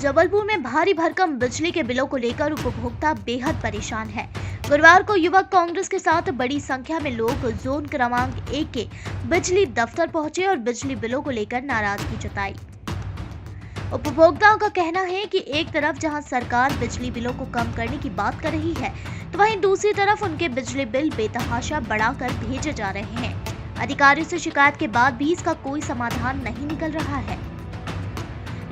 जबलपुर में भारी भरकम बिजली के बिलों को लेकर उपभोक्ता बेहद परेशान है। गुरुवार को युवक कांग्रेस के साथ बड़ी संख्या में लोग जोन क्रमांक 1 के बिजली दफ्तर पहुंचे और बिजली बिलों को लेकर नाराजगी जताई। उपभोक्ताओं का कहना है कि एक तरफ जहां सरकार बिजली बिलों को कम करने की बात कर रही है, तो वहीं दूसरी तरफ उनके बिजली बिल बेतहाशा बढ़ाकर भेजे जा रहे हैं। अधिकारियों से शिकायत के बाद भी इसका कोई समाधान नहीं निकल रहा है।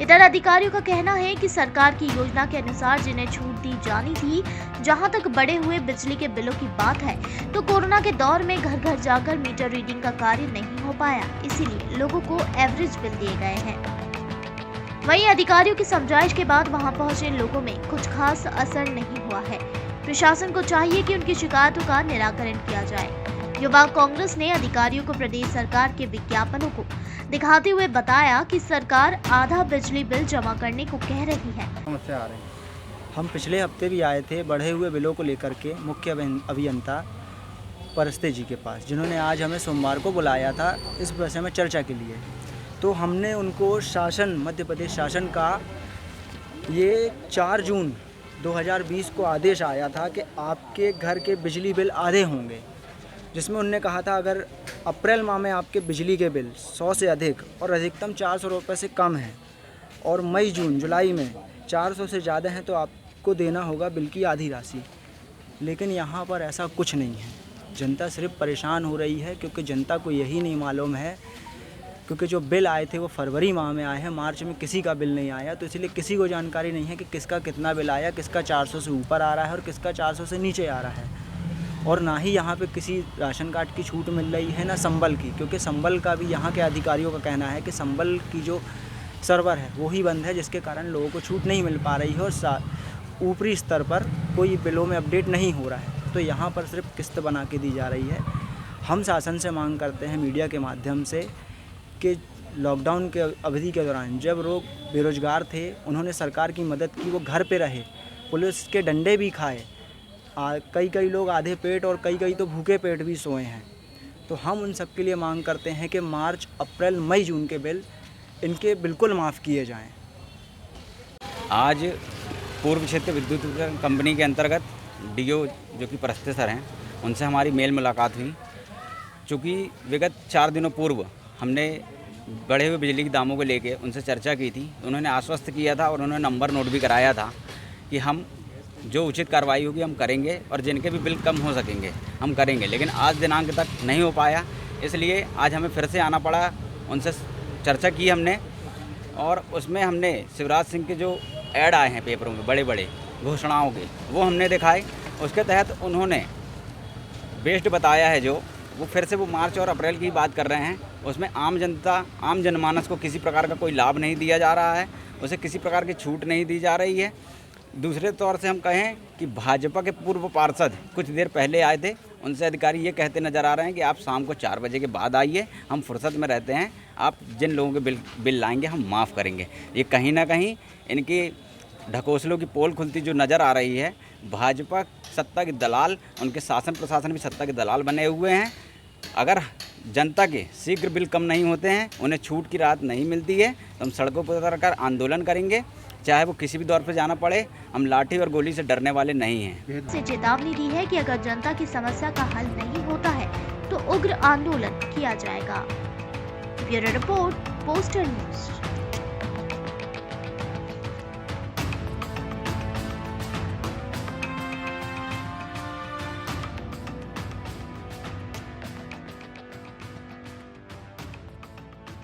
इधर अधिकारियों का कहना है कि सरकार की योजना के अनुसार जिन्हें छूट दी जानी थी, जहां तक बढ़े हुए बिजली के बिलों की बात है, तो कोरोना के दौर में घर घर जाकर मीटर रीडिंग का कार्य नहीं हो पाया, इसीलिए लोगों को एवरेज बिल दिए गए हैं। वहीं अधिकारियों की समझाइश के बाद वहां पहुंचे लोगों में कुछ खास असर नहीं हुआ है। प्रशासन को चाहिए कि उनकी शिकायतों का निराकरण किया जाए। युवा कांग्रेस ने अधिकारियों को प्रदेश सरकार के विज्ञापनों को दिखाते हुए बताया कि सरकार आधा बिजली बिल जमा करने को कह रही है। हम पिछले हफ्ते भी आए थे बढ़े हुए बिलों को लेकर के मुख्य अभियंता परस्ते जी के पास, जिन्होंने आज हमें सोमवार को बुलाया था इस विषय में चर्चा के लिए। तो हमने उनको मध्य प्रदेश शासन का ये 4 जून 2020 को आदेश आया था कि आपके घर के बिजली बिल आधे होंगे, जिसमें उन्होंने कहा था अगर अप्रैल माह में आपके बिजली के बिल 100 से अधिक और अधिकतम 400 रुपये से कम हैं और मई जून जुलाई में 400 से ज़्यादा हैं तो आपको देना होगा बिल की आधी राशि। लेकिन यहाँ पर ऐसा कुछ नहीं है। जनता सिर्फ परेशान हो रही है क्योंकि जनता को यही नहीं मालूम है, क्योंकि जो बिल आए थे वो फरवरी माह में आए हैं, मार्च में किसी का बिल नहीं आया, तो इसलिए किसी को जानकारी नहीं है कि किसका कितना बिल आया, किसका 400 से ऊपर आ रहा है और किसका 400 से नीचे आ रहा है। और ना ही यहाँ पे किसी राशन कार्ड की छूट मिल रही है, ना संबल की, क्योंकि संबल का भी यहाँ के अधिकारियों का कहना है कि संबल की जो सर्वर है वो ही बंद है, जिसके कारण लोगों को छूट नहीं मिल पा रही है और ऊपरी स्तर पर कोई बिलों में अपडेट नहीं हो रहा है। तो यहाँ पर सिर्फ किस्त बना के दी जा रही है। हम शासन से मांग करते हैं मीडिया के माध्यम से कि लॉकडाउन के अवधि के दौरान जब लोग बेरोजगार थे, उन्होंने सरकार की मदद की, वो घर पे रहे, पुलिस के डंडे भी खाए, कई लोग आधे पेट और कई तो भूखे पेट भी सोए हैं। तो हम उन सब के लिए मांग करते हैं कि मार्च, अप्रैल, मई, जून के बिल इनके बिल्कुल माफ़ किए जाएं। आज पूर्व क्षेत्र विद्युत कंपनी के अंतर्गत डीओ जो कि परस्ते सर हैं, उनसे हमारी मेल मुलाकात हुई। चूँकि विगत 4 दिनों पूर्व हमने बढ़े हुए बिजली के दामों को लेके उनसे चर्चा की थी। उन्होंने आश्वस्त किया था और उन्होंने नंबर नोट भी कराया था कि हम जो उचित कार्रवाई होगी हम करेंगे और जिनके भी बिल कम हो सकेंगे हम करेंगे, लेकिन आज दिनांक तक नहीं हो पाया। इसलिए आज हमें फिर से आना पड़ा। उनसे चर्चा की हमने और उसमें हमने शिवराज सिंह के जो ऐड आए हैं पेपरों में बड़े बड़े घोषणाओं के, वो हमने दिखाए। उसके तहत उन्होंने बेस्ट बताया है, जो वो फिर से वो मार्च और अप्रैल की बात कर रहे हैं। उसमें आम जनमानस को किसी प्रकार का कोई लाभ नहीं दिया जा रहा है, उसे किसी प्रकार की छूट नहीं दी जा रही है। दूसरे तौर से हम कहें कि भाजपा के पूर्व पार्षद कुछ देर पहले आए थे, उनसे अधिकारी ये कहते नज़र आ रहे हैं कि आप शाम को 4 बजे के बाद आइए, हम फुर्सत में रहते हैं, आप जिन लोगों के बिल लाएंगे हम माफ़ करेंगे। ये कहीं ना कहीं इनकी ढकोसलों की पोल खुलती जो नज़र आ रही है। भाजपा सत्ता के दलाल, उनके शासन प्रशासन भी सत्ता के दलाल बने हुए हैं। अगर जनता के शीघ्र बिल कम नहीं होते हैं, उन्हें छूट की राहत नहीं मिलती है, तो हम सड़कों पर उतरकर आंदोलन करेंगे, चाहे वो किसी भी दौर पर जाना पड़े। हम लाठी और गोली से डरने वाले नहीं हैं। से चेतावनी दी है कि अगर जनता की समस्या का हल नहीं होता है तो उग्र आंदोलन किया जाएगा। Bureau report, poster news.